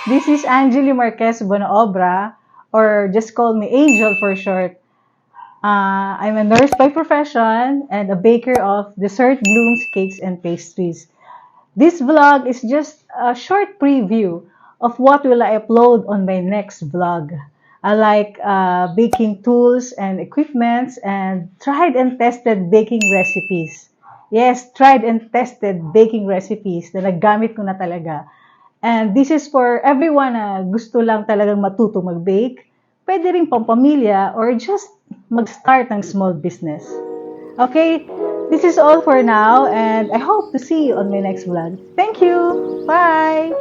This is Angeli Marquez Bonaobra, or just call me Angel for short. I'm a nurse by profession and a baker of dessert blooms, cakes, and pastries. This vlog is just a short preview of what will I upload on my next vlog. I like baking tools and equipments and tried and tested baking recipes. Yes, tried and tested baking recipes na naggamit ko na talaga. And this is for everyone na gusto lang talagang matuto mag-bake, pwede rin pampamilya or just mag-start ng small business. Okay, this is all for now and I hope to see you on my next vlog. Thank you! Bye!